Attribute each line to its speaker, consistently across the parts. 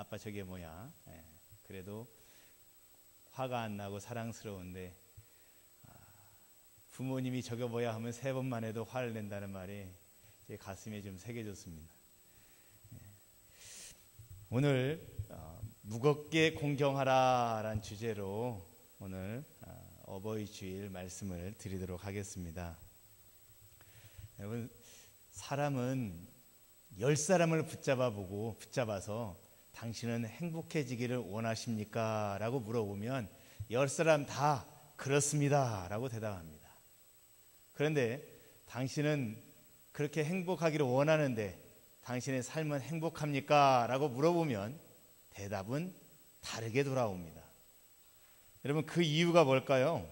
Speaker 1: 아빠 저게 뭐야? 그래도 화가 안 나고 사랑스러운데 부모님이 저게 뭐야 하면 3번만 해도 화를 낸다는 말이 제 가슴에 좀 새겨졌습니다. 오늘 무겁게 공경하라라는 주제로 오늘 어버이 주일 말씀을 드리도록 하겠습니다. 여러분, 사람은 10사람을 붙잡아서 당신은 행복해지기를 원하십니까? 라고 물어보면 10사람 다 그렇습니다 라고 대답합니다. 그런데 당신은 그렇게 행복하기를 원하는데 당신의 삶은 행복합니까? 라고 물어보면 대답은 다르게 돌아옵니다. 여러분, 그 이유가 뭘까요?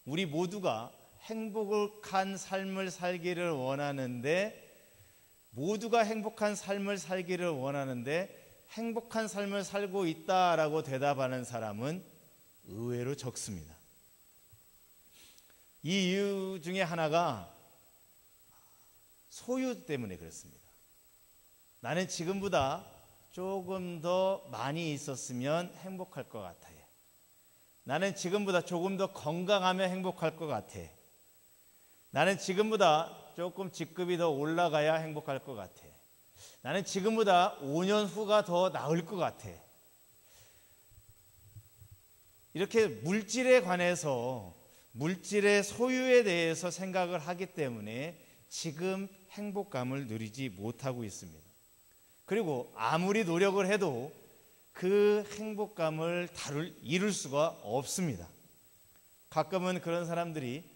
Speaker 1: 우리 모두가 행복한 삶을 살기를 원하는데 모두가 행복한 삶을 살기를 원하는데 행복한 삶을 살고 있다라고 대답하는 사람은 의외로 적습니다. 이 이유 중에 하나가 소유 때문에 그렇습니다. 나는 지금보다 조금 더 많이 있었으면 행복할 것 같아. 나는 지금보다 조금 더 건강하면 행복할 것 같아. 나는 지금보다 조금 직급이 더 올라가야 행복할 것 같아. 나는 지금보다 5년 후가 더 나을 것 같아. 이렇게 물질에 관해서 물질의 소유에 대해서 생각을 하기 때문에 지금 행복감을 누리지 못하고 있습니다. 그리고 아무리 노력을 해도 그 행복감을 이룰 수가 없습니다. 가끔은 그런 사람들이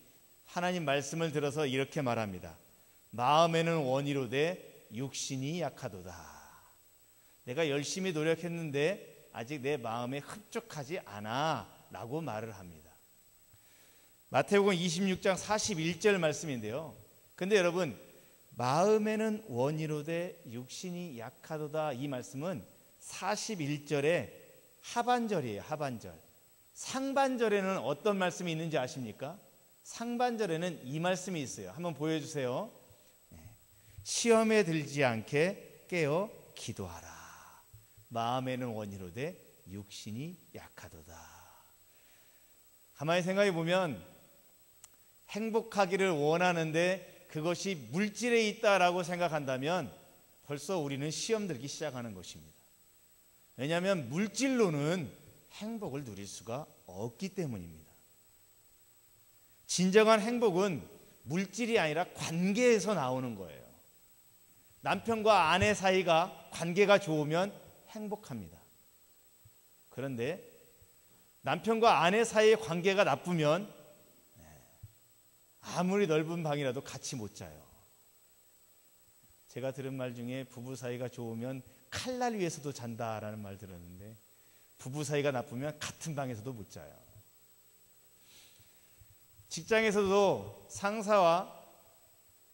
Speaker 1: 하나님 말씀을 들어서 이렇게 말합니다. 마음에는 원이로되 육신이 약하도다. 내가 열심히 노력했는데 아직 내 마음에 흡족하지 않아 라고 말을 합니다. 마태복음 26장 41절 말씀인데요. 근데 여러분, 마음에는 원이로되 육신이 약하도다, 이 말씀은 41절의 하반절이에요. 하반절. 상반절에는 어떤 말씀이 있는지 아십니까? 상반절에는 이 말씀이 있어요. 한번 보여주세요. 시험에 들지 않게 깨어 기도하라. 마음에는 원이로되 육신이 약하도다. 가만히 생각해 보면 행복하기를 원하는데 그것이 물질에 있다라고 생각한다면 벌써 우리는 시험 들기 시작하는 것입니다. 왜냐하면 물질로는 행복을 누릴 수가 없기 때문입니다. 진정한 행복은 물질이 아니라 관계에서 나오는 거예요. 남편과 아내 사이가 관계가 좋으면 행복합니다. 그런데 남편과 아내 사이의 관계가 나쁘면 아무리 넓은 방이라도 같이 못 자요. 제가 들은 말 중에 부부 사이가 좋으면 칼날 위에서도 잔다라는 말 들었는데 부부 사이가 나쁘면 같은 방에서도 못 자요. 직장에서도 상사와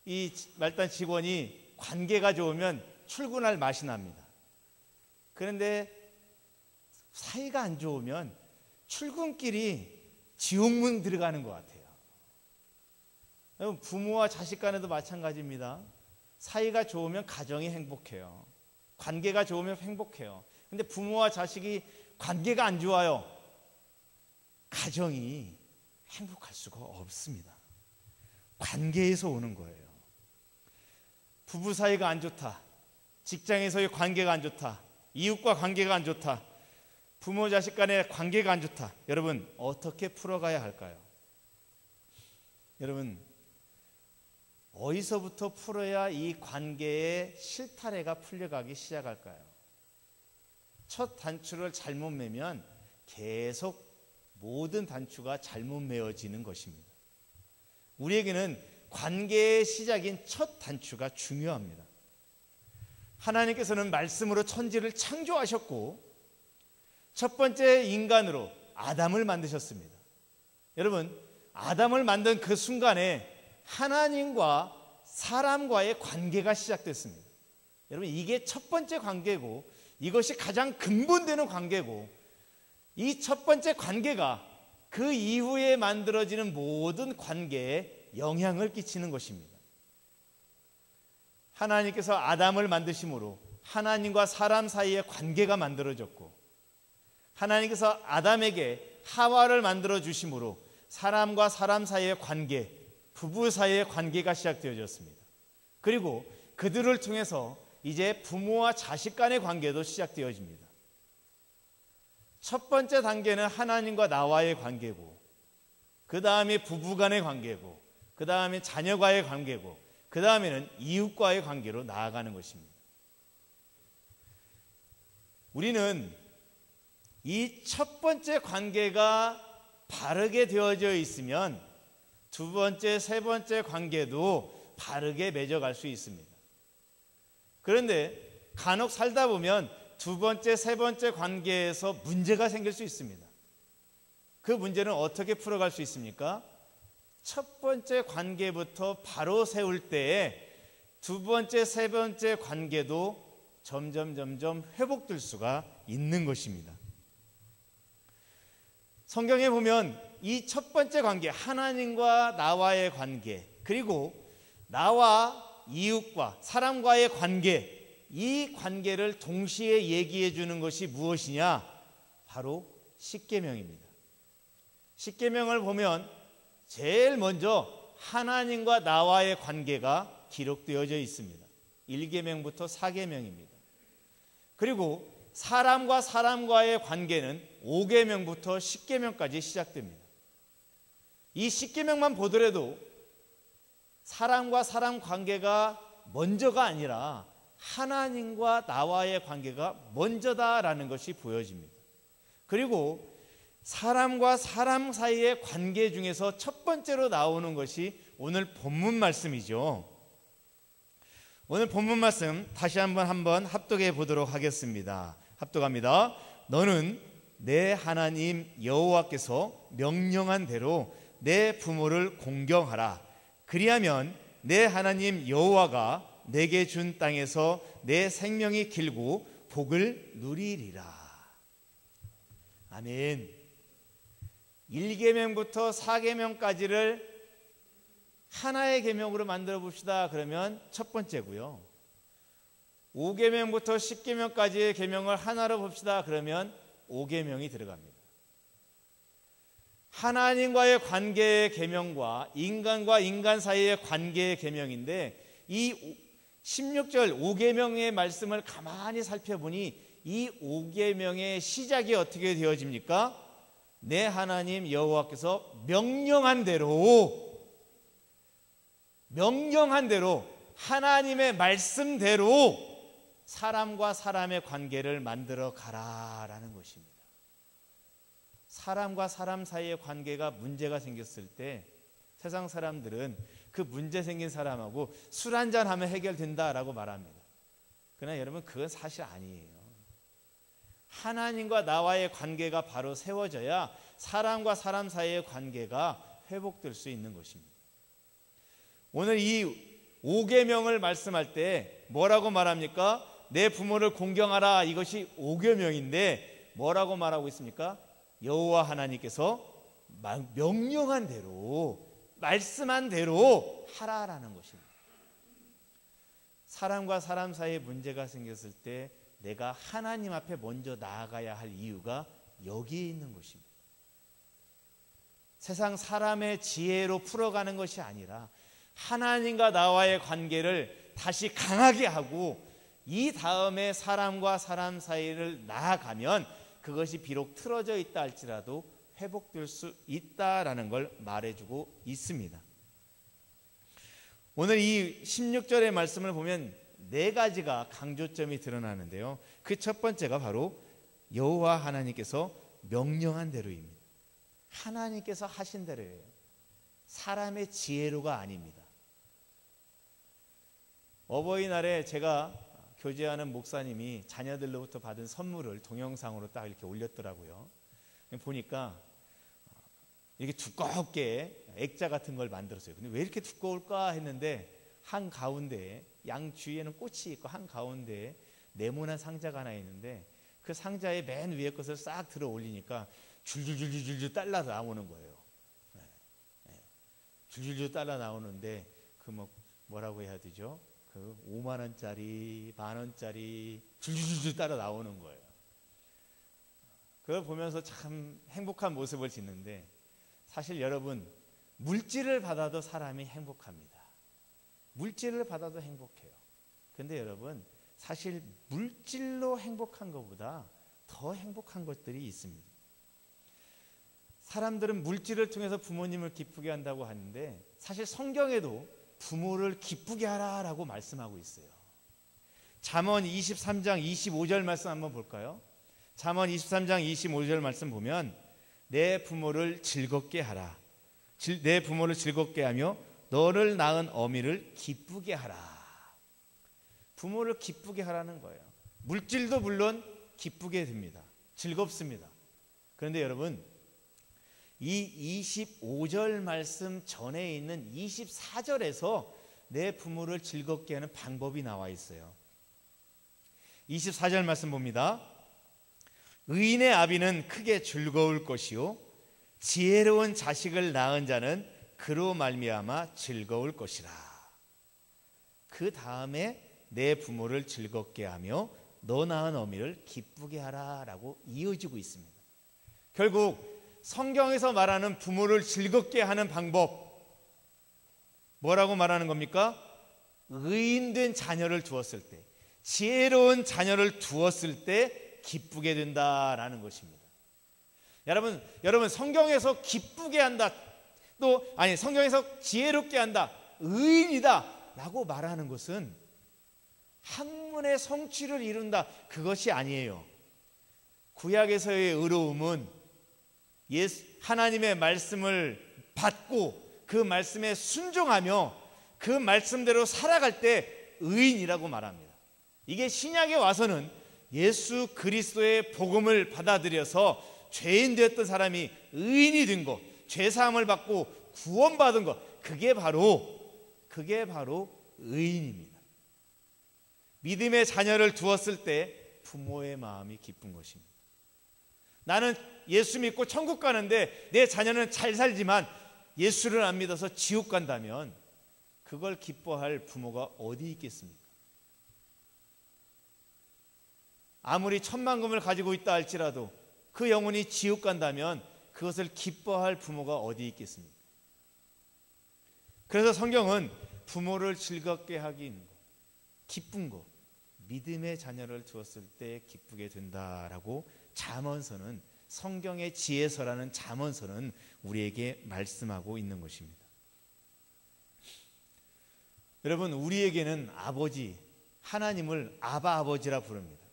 Speaker 1: 이 말단 직원이 관계가 좋으면 출근할 맛이 납니다. 그런데 사이가 안 좋으면 출근길이 지옥문 들어가는 것 같아요. 부모와 자식 간에도 마찬가지입니다. 사이가 좋으면 가정이 행복해요. 관계가 좋으면 행복해요. 근데 부모와 자식이 관계가 안 좋아요. 가정이 행복할 수가 없습니다. 관계에서 오는 거예요. 부부 사이가 안 좋다. 직장에서의 관계가 안 좋다. 이웃과 관계가 안 좋다. 부모 자식 간의 관계가 안 좋다. 여러분, 어떻게 풀어가야 할까요? 여러분, 어디서부터 풀어야 이 관계의 실타래가 풀려가기 시작할까요? 첫 단추를 잘못 매면 계속 모든 단추가 잘못 매어지는 것입니다. 우리에게는 관계의 시작인 첫 단추가 중요합니다. 하나님께서는 말씀으로 천지를 창조하셨고 첫 번째 인간으로 아담을 만드셨습니다. 여러분, 아담을 만든 그 순간에 하나님과 사람과의 관계가 시작됐습니다. 여러분, 이게 첫 번째 관계고 이것이 가장 근본되는 관계고 이 첫 번째 관계가 그 이후에 만들어지는 모든 관계에 영향을 끼치는 것입니다. 하나님께서 아담을 만드심으로 하나님과 사람 사이의 관계가 만들어졌고, 하나님께서 아담에게 하와를 만들어 주심으로 사람과 사람 사이의 관계, 부부 사이의 관계가 시작되어졌습니다. 그리고 그들을 통해서 이제 부모와 자식 간의 관계도 시작되어집니다. 첫 번째 단계는 하나님과 나와의 관계고, 그 다음에 부부 간의 관계고, 그 다음에 자녀과의 관계고, 그 다음에는 이웃과의 관계로 나아가는 것입니다. 우리는 이 첫 번째 관계가 바르게 되어져 있으면 두 번째, 세 번째 관계도 바르게 맺어갈 수 있습니다. 그런데 간혹 살다 보면 두 번째, 세 번째 관계에서 문제가 생길 수 있습니다. 그 문제는 어떻게 풀어갈 수 있습니까? 첫 번째 관계부터 바로 세울 때에 두 번째, 세 번째 관계도 점점 회복될 수가 있는 것입니다. 성경에 보면 이 첫 번째 관계, 하나님과 나와의 관계, 그리고 나와 이웃과 사람과의 관계, 이 관계를 동시에 얘기해 주는 것이 무엇이냐? 바로 십계명입니다. 십계명을 보면 제일 먼저 하나님과 나와의 관계가 기록되어져 있습니다. 1계명부터 4계명입니다. 그리고 사람과 사람과의 관계는 5계명부터 10계명까지 시작됩니다. 이 10계명만 보더라도 사람과 사람 관계가 먼저가 아니라 하나님과 나와의 관계가 먼저다라는 것이 보여집니다. 그리고 사람과 사람 사이의 관계 중에서 첫 번째로 나오는 것이 오늘 본문 말씀이죠. 오늘 본문 말씀 다시 한번 합독해 보도록 하겠습니다. 합독합니다. 너는 내 하나님 여호와께서 명령한 대로 내 부모를 공경하라. 그리하면 내 하나님 여호와가 내게 준 땅에서 내 생명이 길고 복을 누리리라. 아멘. 1계명부터 4계명까지를 하나의 계명으로 만들어 봅시다. 그러면 첫 번째고요. 5계명부터 10계명까지의 계명을 하나로 봅시다. 그러면 5계명이 들어갑니다. 하나님과의 관계의 계명과 인간과 인간 사이의 관계의 계명인데, 이 16절 5계명의 말씀을 가만히 살펴보니 이 5계명의 시작이 어떻게 되어집니까? 내 하나님 여호와께서 명령한 대로 하나님의 말씀대로 사람과 사람의 관계를 만들어 가라라는 것입니다. 사람과 사람 사이의 관계가 문제가 생겼을 때 세상 사람들은 그 문제 생긴 사람하고 술 한잔 하면 해결된다라고 말합니다. 그러나 여러분, 그건 사실 아니에요. 하나님과 나와의 관계가 바로 세워져야 사람과 사람 사이의 관계가 회복될 수 있는 것입니다. 오늘 이 5계명을 말씀할 때 뭐라고 말합니까? 내 부모를 공경하라, 이것이 5계명인데 뭐라고 말하고 있습니까? 여호와 하나님께서 명령한 대로, 말씀한 대로 하라라는 것입니다. 사람과 사람 사이에 문제가 생겼을 때 내가 하나님 앞에 먼저 나아가야 할 이유가 여기에 있는 것입니다. 세상 사람의 지혜로 풀어가는 것이 아니라 하나님과 나와의 관계를 다시 강하게 하고 이 다음에 사람과 사람 사이를 나아가면 그것이 비록 틀어져 있다 할지라도 회복될 수 있다라는 걸 말해주고 있습니다. 오늘 이 16절의 말씀을 보면 네 가지가 강조점이 드러나는데요. 그 첫 번째가 바로 여호와 하나님께서 명령한 대로입니다. 하나님께서 하신 대로예요. 사람의 지혜로가 아닙니다. 어버이날에 제가 교제하는 목사님이 자녀들로부터 받은 선물을 동영상으로 딱 이렇게 올렸더라고요. 보니까 이렇게 두껍게 액자 같은 걸 만들었어요. 근데 왜 이렇게 두꺼울까 했는데 한 가운데에, 양 주위에는 꽃이 있고 한 가운데에 네모난 상자가 하나 있는데 그 상자의 맨 위에 것을 싹 들어 올리니까 줄줄줄줄줄 딸라 나오는 거예요. 줄줄줄 딸라 나오는데 그 뭐라고 해야 되죠? 그 5만 원짜리, 만 원짜리 줄줄줄 따라 나오는 거예요. 그걸 보면서 참 행복한 모습을 짓는데, 사실 여러분, 물질을 받아도 사람이 행복합니다. 물질을 받아도 행복해요. 근데 여러분, 사실 물질로 행복한 것보다 더 행복한 것들이 있습니다. 사람들은 물질을 통해서 부모님을 기쁘게 한다고 하는데, 사실 성경에도 부모를 기쁘게 하라라고 말씀하고 있어요. 잠언 23장 25절 말씀 한번 볼까요? 잠언 23장 25절 말씀 보면, 내 부모를 즐겁게 하라. 내 부모를 즐겁게 하며 너를 낳은 어미를 기쁘게 하라. 부모를 기쁘게 하라는 거예요. 물질도 물론 기쁘게 됩니다. 즐겁습니다. 그런데 여러분, 이 25절 말씀 전에 있는 24절에서 내 부모를 즐겁게 하는 방법이 나와 있어요. 24절 말씀 봅니다. 의인의 아비는 크게 즐거울 것이요 지혜로운 자식을 낳은 자는 그로 말미암아 즐거울 것이라. 그 다음에 내 부모를 즐겁게 하며 너 낳은 어미를 기쁘게 하라라고 이어지고 있습니다. 결국 성경에서 말하는 부모를 즐겁게 하는 방법, 뭐라고 말하는 겁니까? 의인된 자녀를 두었을 때, 지혜로운 자녀를 두었을 때 기쁘게 된다라는 것입니다. 여러분 성경에서 기쁘게 한다, 성경에서 지혜롭게 한다, 의인이다 라고 말하는 것은 학문의 성취를 이룬다, 그것이 아니에요. 구약에서의 의로움은 하나님의 말씀을 받고 그 말씀에 순종하며 그 말씀대로 살아갈 때 의인이라고 말합니다. 이게 신약에 와서는 예수 그리스도의 복음을 받아들여서 죄인 되었던 사람이 의인이 된 것, 죄사함을 받고 구원받은 것, 그게 바로 의인입니다. 믿음의 자녀를 두었을 때 부모의 마음이 기쁜 것입니다. 나는 예수 믿고 천국 가는데 내 자녀는 잘 살지만 예수를 안 믿어서 지옥 간다면 그걸 기뻐할 부모가 어디 있겠습니까? 아무리 천만금을 가지고 있다 할지라도 그 영혼이 지옥 간다면 그것을 기뻐할 부모가 어디 있겠습니까? 그래서 성경은 부모를 즐겁게 하긴 기쁜 것, 믿음의 자녀를 두었을 때 기쁘게 된다라고 잠언서는, 성경의 지혜서라는 잠언서는 우리에게 말씀하고 있는 것입니다. 여러분, 우리에게는 아버지 하나님을 아바 아버지라 부릅니다.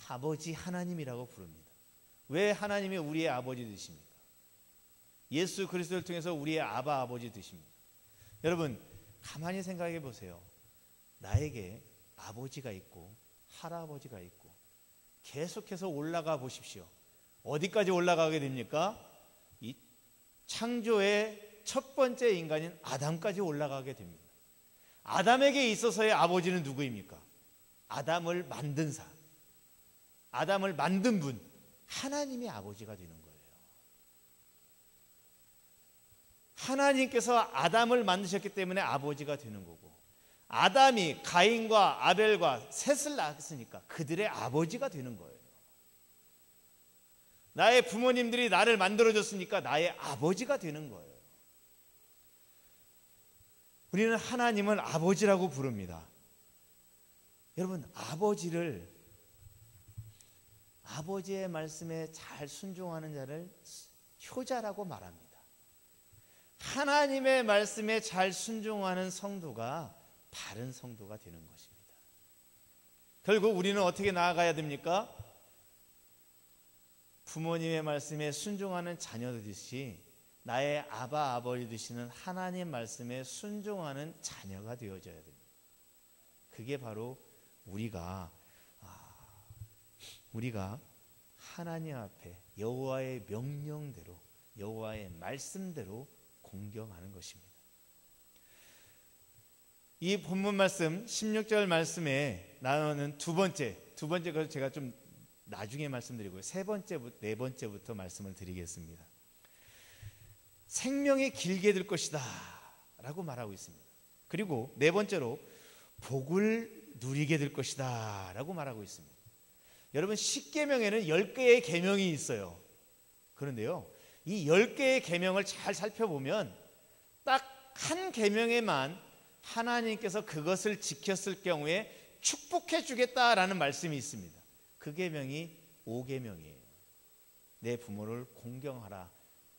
Speaker 1: 아버지 하나님이라고 부릅니다. 왜 하나님이 우리의 아버지 되십니까? 예수 그리스도를 통해서 우리의 아바 아버지 되십니다. 여러분, 가만히 생각해 보세요. 나에게 아버지가 있고 할아버지가 있고 계속해서 올라가 보십시오. 어디까지 올라가게 됩니까? 이 창조의 첫 번째 인간인 아담까지 올라가게 됩니다. 아담에게 있어서의 아버지는 누구입니까? 아담을 만든 사, 아담을 만든 분, 하나님이 아버지가 되는 거예요. 하나님께서 아담을 만드셨기 때문에 아버지가 되는 거고, 아담이 가인과 아벨과 셋을 낳았으니까 그들의 아버지가 되는 거예요. 나의 부모님들이 나를 만들어줬으니까 나의 아버지가 되는 거예요. 우리는 하나님을 아버지라고 부릅니다. 여러분, 아버지의 말씀에 잘 순종하는 자를 효자라고 말합니다. 하나님의 말씀에 잘 순종하는 성도가 바른 성도가 되는 것입니다. 결국 우리는 어떻게 나아가야 됩니까? 부모님의 말씀에 순종하는 자녀듯이 나의 아바 아버지 되시는 하나님 말씀에 순종하는 자녀가 되어져야 됩니다. 그게 바로 우리가 하나님 앞에 여호와의 명령대로, 여호와의 말씀대로 공경하는 것입니다. 이 본문 말씀 16절 말씀에 나오는 두 번째 것을 제가 좀 나중에 말씀드리고요. 네 번째부터 말씀을 드리겠습니다. 생명이 길게 될 것이다 라고 말하고 있습니다. 그리고 네 번째로 복을 누리게 될 것이다 라고 말하고 있습니다. 여러분, 10계명에는 10개의 계명이 있어요. 그런데요, 이 10개의 계명을 잘 살펴보면 딱 한 계명에만 하나님께서 그것을 지켰을 경우에 축복해 주겠다라는 말씀이 있습니다. 그 계명이 5계명이에요. 내 부모를 공경하라.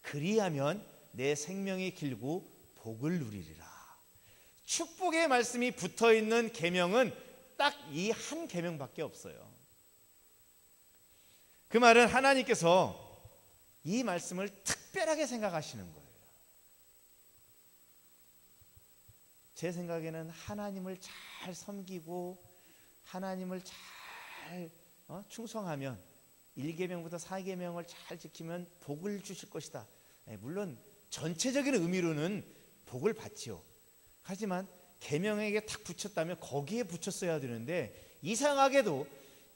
Speaker 1: 그리하면 내 생명이 길고 복을 누리리라. 축복의 말씀이 붙어있는 계명은 딱 이 한 계명밖에 없어요. 그 말은 하나님께서 이 말씀을 특별하게 생각하시는 거예요. 제 생각에는 하나님을 잘 섬기고 하나님을 잘 충성하면 1계명부터 4계명을 잘 지키면 복을 주실 것이다. 물론 전체적인 의미로는 복을 받지요. 하지만 계명에게 딱 붙였다면 거기에 붙였어야 되는데, 이상하게도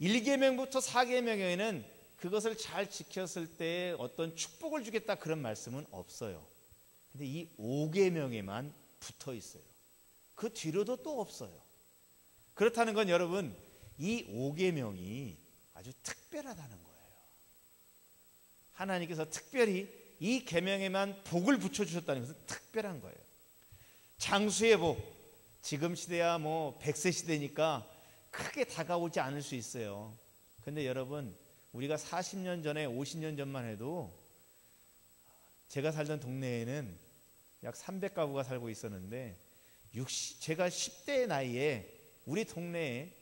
Speaker 1: 1계명부터 4계명에는 그것을 잘 지켰을 때 어떤 축복을 주겠다 그런 말씀은 없어요. 근데 이 5계명에만 붙어 있어요. 그 뒤로도 또 없어요. 그렇다는 건 여러분, 이 5계명이 아주 특별하다는 거예요. 하나님께서 특별히 이 계명에만 복을 붙여주셨다는 것은 특별한 거예요. 장수의 복, 지금 시대야 100세 시대니까 크게 다가오지 않을 수 있어요. 근데 여러분, 우리가 40년 전에 50년 전만 해도 제가 살던 동네에는 약 300가구가 살고 있었는데, 제가 10대 나이에 우리 동네에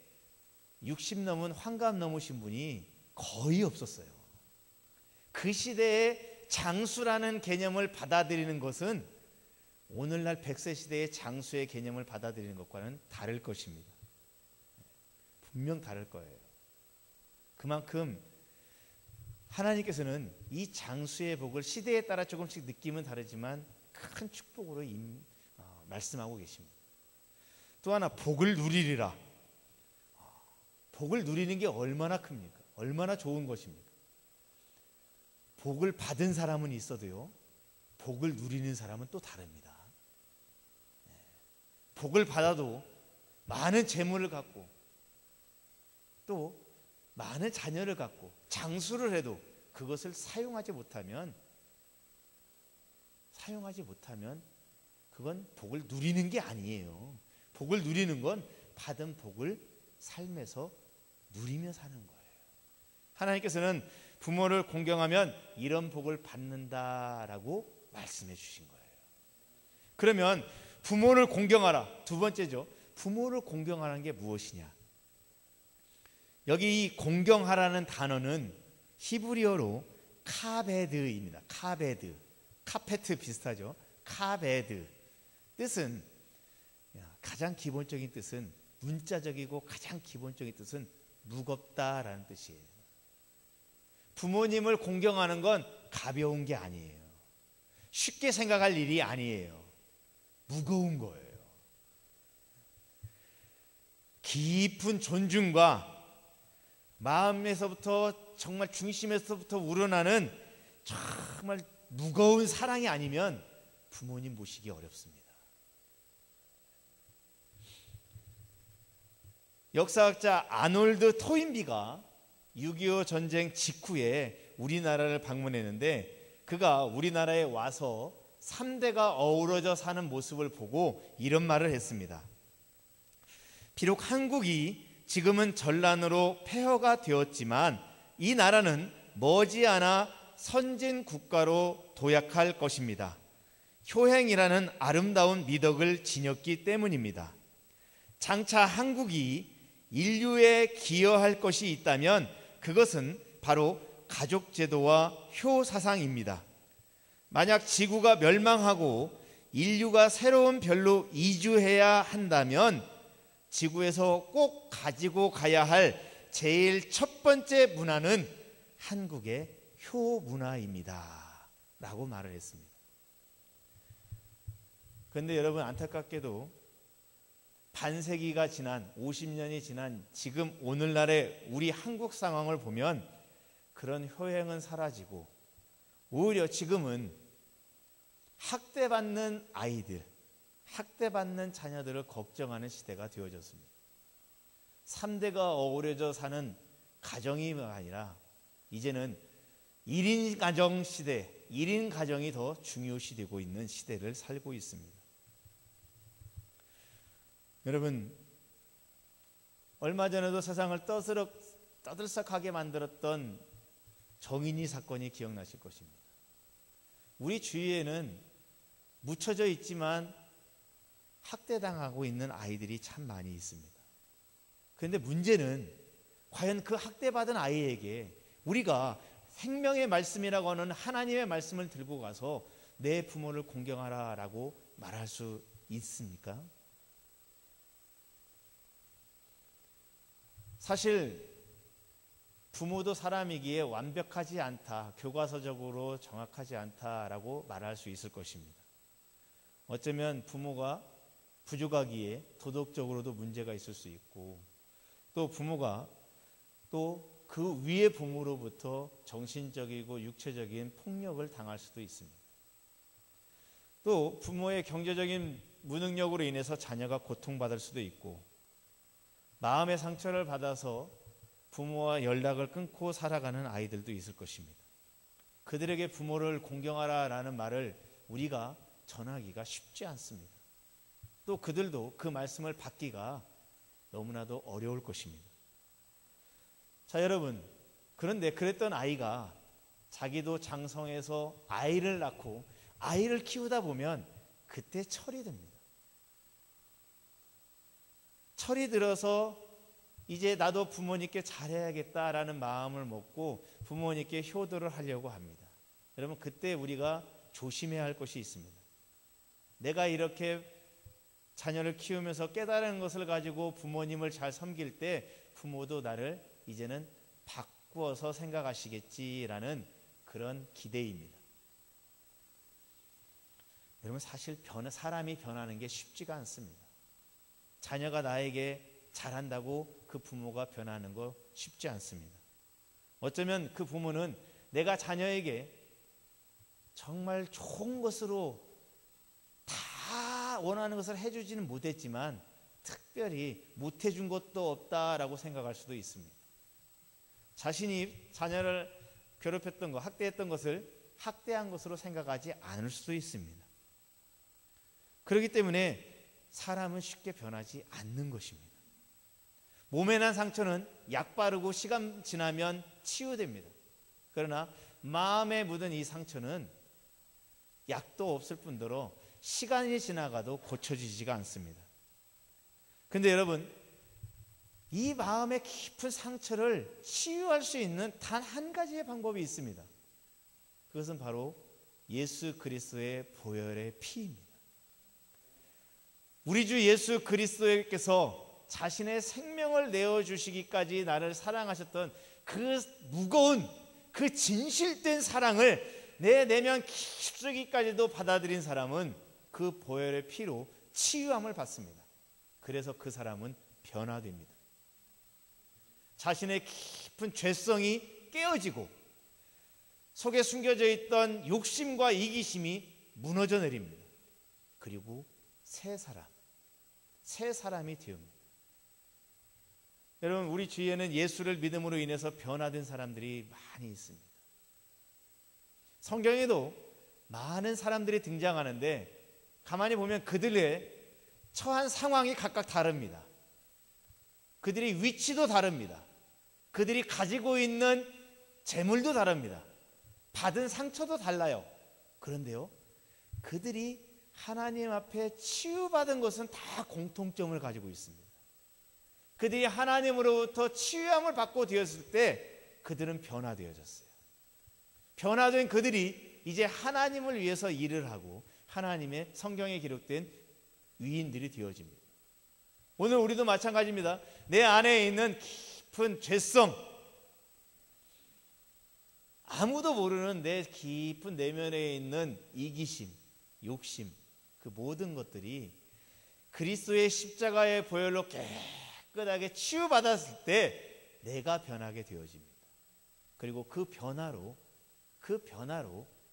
Speaker 1: 60 넘은 환갑 넘으신 분이 거의 없었어요. 그 시대에 장수라는 개념을 받아들이는 것은 오늘날 100세 시대의 장수의 개념을 받아들이는 것과는 다를 것입니다. 분명 다를 거예요. 그만큼 하나님께서는 이 장수의 복을 시대에 따라 조금씩 느낌은 다르지만 큰 축복으로 말씀하고 계십니다. 또 하나, 복을 누리리라. 복을 누리는 게 얼마나 큽니까? 얼마나 좋은 것입니까? 복을 받은 사람은 있어도요, 복을 누리는 사람은 또 다릅니다. 복을 받아도 많은 재물을 갖고 또 많은 자녀를 갖고 장수를 해도 그것을 사용하지 못하면 그건 복을 누리는 게 아니에요. 복을 누리는 건 받은 복을 삶에서 누리며 사는 거예요. 하나님께서는 부모를 공경하면 이런 복을 받는다라고 말씀해 주신 거예요. 그러면 부모를 공경하라. 두 번째죠. 부모를 공경하라는 게 무엇이냐? 여기 이 공경하라는 단어는 히브리어로 카베드입니다. 카베드. 카페트 비슷하죠. 카베드. 뜻은, 가장 기본적인 뜻은, 문자적이고 가장 기본적인 뜻은 무겁다라는 뜻이에요. 부모님을 공경하는 건 가벼운 게 아니에요. 쉽게 생각할 일이 아니에요. 무거운 거예요. 깊은 존중과 마음에서부터, 정말 중심에서부터 우러나는 정말 무거운 사랑이 아니면 부모님 모시기 어렵습니다. 역사학자 아놀드 토인비가 6.25 전쟁 직후에 우리나라를 방문했는데, 그가 우리나라에 와서 3대가 어우러져 사는 모습을 보고 이런 말을 했습니다. 비록 한국이 지금은 전란으로 폐허가 되었지만 이 나라는 머지않아 선진 국가로 도약할 것입니다. 효행이라는 아름다운 미덕을 지녔기 때문입니다. 장차 한국이 인류에 기여할 것이 있다면 그것은 바로 가족제도와 효사상입니다. 만약 지구가 멸망하고 인류가 새로운 별로 이주해야 한다면 지구에서 꼭 가지고 가야 할 제일 첫 번째 문화는 한국의 효문화입니다 라고 말을 했습니다. 그런데 여러분, 안타깝게도 반세기가 지난 50년이 지난 지금 오늘날의 우리 한국 상황을 보면 그런 효행은 사라지고 오히려 지금은 학대받는 아이들, 학대받는 자녀들을 걱정하는 시대가 되어졌습니다. 3대가 어우러져 사는 가정이 아니라 이제는 1인 가정 시대, 1인 가정이 더 중요시되고 있는 시대를 살고 있습니다. 여러분, 얼마 전에도 세상을 떠들썩하게 만들었던 정인이 사건이 기억나실 것입니다. 우리 주위에는 묻혀져 있지만 학대당하고 있는 아이들이 참 많이 있습니다. 그런데 문제는 과연 그 학대받은 아이에게 우리가 생명의 말씀이라고 하는 하나님의 말씀을 들고 가서 내 부모를 공경하라 라고 말할 수 있습니까? 사실 부모도 사람이기에 완벽하지 않다, 교과서적으로 정확하지 않다라고 말할 수 있을 것입니다. 어쩌면 부모가 부족하기에 도덕적으로도 문제가 있을 수 있고, 또 부모가 또 그 위의 부모로부터 정신적이고 육체적인 폭력을 당할 수도 있습니다. 또 부모의 경제적인 무능력으로 인해서 자녀가 고통받을 수도 있고, 마음의 상처를 받아서 부모와 연락을 끊고 살아가는 아이들도 있을 것입니다. 그들에게 부모를 공경하라라는 말을 우리가 전하기가 쉽지 않습니다. 또 그들도 그 말씀을 받기가 너무나도 어려울 것입니다. 자, 여러분, 그런데 그랬던 아이가 자기도 장성해서 아이를 낳고 아이를 키우다 보면 그때 철이 듭니다. 철이 들어서 이제 나도 부모님께 잘해야겠다라는 마음을 먹고 부모님께 효도를 하려고 합니다. 여러분, 그때 우리가 조심해야 할 것이 있습니다. 내가 이렇게 자녀를 키우면서 깨달은 것을 가지고 부모님을 잘 섬길 때 부모도 나를 이제는 바꾸어서 생각하시겠지라는 그런 기대입니다. 여러분, 사실 사람이 변하는 게 쉽지가 않습니다. 자녀가 나에게 잘한다고 그 부모가 변하는 거 쉽지 않습니다. 어쩌면 그 부모는 내가 자녀에게 정말 좋은 것으로 다 원하는 것을 해주지는 못했지만 특별히 못해준 것도 없다라고 생각할 수도 있습니다. 자신이 자녀를 괴롭혔던 것, 학대했던 것을 학대한 것으로 생각하지 않을 수도 있습니다. 그렇기 때문에 사람은 쉽게 변하지 않는 것입니다. 몸에 난 상처는 약 바르고 시간 지나면 치유됩니다. 그러나 마음에 묻은 이 상처는 약도 없을 뿐더러 시간이 지나가도 고쳐지지가 않습니다. 그런데 여러분, 이 마음의 깊은 상처를 치유할 수 있는 단 한 가지의 방법이 있습니다. 그것은 바로 예수 그리스도의 보혈의 피입니다. 우리 주 예수 그리스도께서 자신의 생명을 내어주시기까지 나를 사랑하셨던 그 무거운, 그 진실된 사랑을 내 내면 깊숙이까지도 받아들인 사람은 그 보혈의 피로 치유함을 받습니다. 그래서 그 사람은 변화됩니다. 자신의 깊은 죄성이 깨어지고 속에 숨겨져 있던 욕심과 이기심이 무너져 내립니다. 그리고 새 사람이 되옵니다. 여러분, 우리 주위에는 예수를 믿음으로 인해서 변화된 사람들이 많이 있습니다. 성경에도 많은 사람들이 등장하는데 가만히 보면 그들의 처한 상황이 각각 다릅니다. 그들의 위치도 다릅니다. 그들이 가지고 있는 재물도 다릅니다. 받은 상처도 달라요. 그런데요, 그들이 하나님 앞에 치유받은 것은 다 공통점을 가지고 있습니다. 그들이 하나님으로부터 치유함을 받고 되었을 때 그들은 변화되어졌어요. 변화된 그들이 이제 하나님을 위해서 일을 하고 하나님의 성경에 기록된 위인들이 되어집니다. 오늘 우리도 마찬가지입니다. 내 안에 있는 깊은 죄성, 아무도 모르는 내 깊은 내면에 있는 이기심, 욕심, 그 모든 것들이 그리스도의 십자가의 보혈로 깨끗하게 치유받았을 때 내가 변하게 되어집니다. 그리고 그 변화로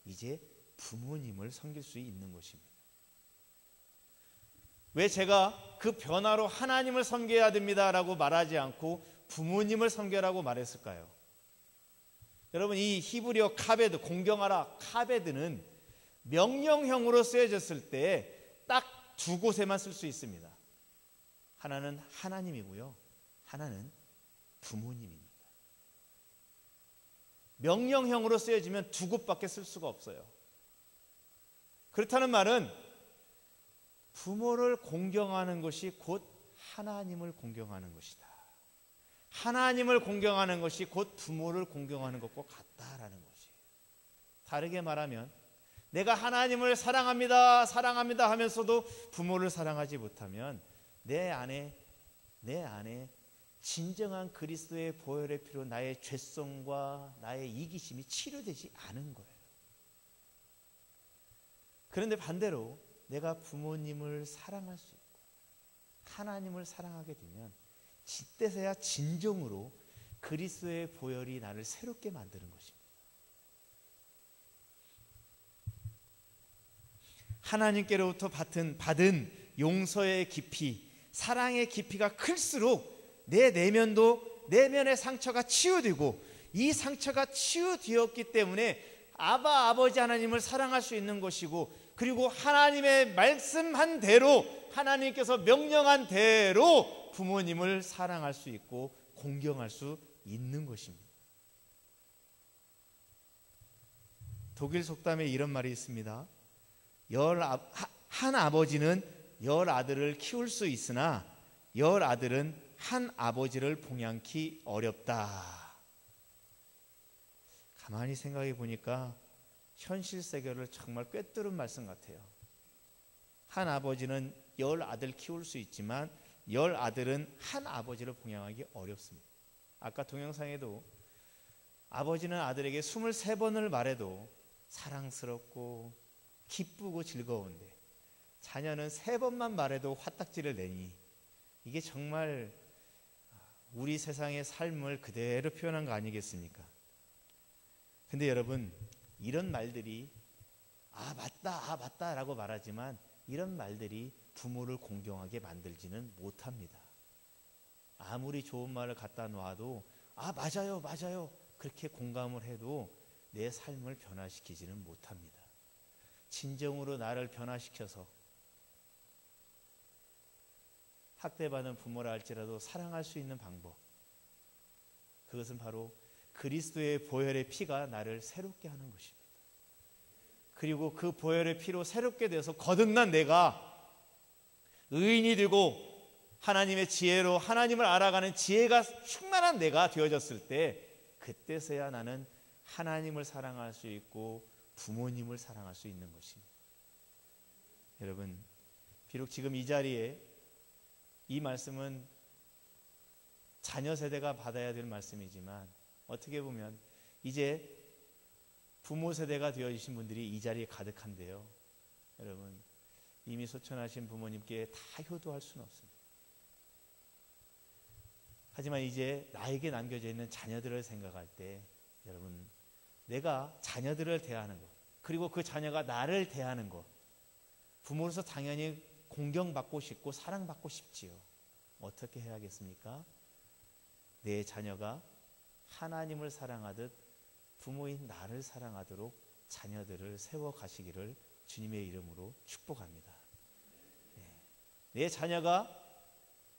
Speaker 1: 이제 부모님을 섬길 수 있는 것입니다. 왜 제가 그 변화로 하나님을 섬겨야 됩니다라고 말하지 않고 부모님을 섬겨라고 말했을까요? 여러분, 이 히브리어 카베드, 공경하라 카베드는 명령형으로 쓰여졌을 때 딱 두 곳에만 쓸 수 있습니다. 하나는 하나님이고요, 하나는 부모님입니다. 명령형으로 쓰여지면 두 곳밖에 쓸 수가 없어요. 그렇다는 말은 부모를 공경하는 것이 곧 하나님을 공경하는 것이다. 하나님을 공경하는 것이 곧 부모를 공경하는 것과 같다라는 것이에요. 다르게 말하면 내가 하나님을 사랑합니다, 사랑합니다 하면서도 부모를 사랑하지 못하면 내 안에 진정한 그리스도의 보혈의 피로 나의 죄성과 나의 이기심이 치료되지 않은 거예요. 그런데 반대로 내가 부모님을 사랑할 수 있고 하나님을 사랑하게 되면 이때서야 진정으로 그리스도의 보혈이 나를 새롭게 만드는 것입니다. 하나님께로부터 받은 용서의 깊이, 사랑의 깊이가 클수록 내 내면의 상처가 치유되고, 이 상처가 치유되었기 때문에 아버지 하나님을 사랑할 수 있는 것이고, 그리고 하나님의 말씀한 대로, 하나님께서 명령한 대로 부모님을 사랑할 수 있고 공경할 수 있는 것입니다. 독일 속담에 이런 말이 있습니다. 한 아버지는 10아들을 키울 수 있으나 10아들은 한 아버지를 봉양키 어렵다. 가만히 생각해 보니까 현실 세계를 정말 꿰뚫은 말씀 같아요. 한 아버지는 10아들 키울 수 있지만 10아들은 한 아버지를 봉양하기 어렵습니다. 아까 동영상에도 아버지는 아들에게 23번을 말해도 사랑스럽고 기쁘고 즐거운데 자녀는 3번만 말해도 화딱지를 내니, 이게 정말 우리 세상의 삶을 그대로 표현한 거 아니겠습니까? 근데 여러분, 이런 말들이 맞다 라고 말하지만 이런 말들이 부모를 공경하게 만들지는 못합니다. 아무리 좋은 말을 갖다 놔도 맞아요 그렇게 공감을 해도 내 삶을 변화시키지는 못합니다. 진정으로 나를 변화시켜서 학대받는 부모라 할지라도 사랑할 수 있는 방법, 그것은 바로 그리스도의 보혈의 피가 나를 새롭게 하는 것입니다. 그리고 그 보혈의 피로 새롭게 되어서 거듭난 내가 의인이 되고 하나님의 지혜로 하나님을 알아가는 지혜가 충만한 내가 되어졌을 때, 그때서야 나는 하나님을 사랑할 수 있고 부모님을 사랑할 수 있는 것입니다. 여러분, 비록 지금 이 자리에 이 말씀은 자녀 세대가 받아야 될 말씀이지만, 어떻게 보면 이제 부모 세대가 되어주신 분들이 이 자리에 가득한데요, 여러분, 이미 소천하신 부모님께 다 효도할 수는 없습니다. 하지만 이제 나에게 남겨져 있는 자녀들을 생각할 때, 여러분, 내가 자녀들을 대하는 것, 그리고 그 자녀가 나를 대하는 것, 부모로서 당연히 공경받고 싶고 사랑받고 싶지요. 어떻게 해야겠습니까? 내 자녀가 하나님을 사랑하듯 부모인 나를 사랑하도록 자녀들을 세워가시기를 주님의 이름으로 축복합니다. 내 자녀가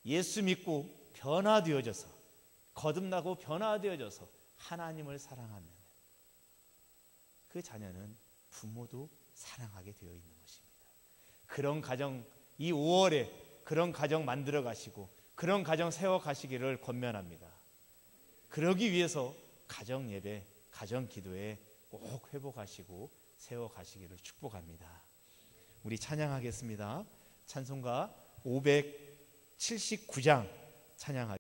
Speaker 1: 예수 믿고 변화되어져서, 거듭나고 변화되어져서 하나님을 사랑하면 그 자녀는 부모도 사랑하게 되어 있는 것입니다. 그런 가정, 이 5월에 그런 가정 만들어 가시고 그런 가정 세워 가시기를 권면합니다. 그러기 위해서 가정 예배, 가정 기도에 꼭 회복하시고 세워 가시기를 축복합니다. 우리 찬양하겠습니다. 찬송가 579장 찬양하겠습니다.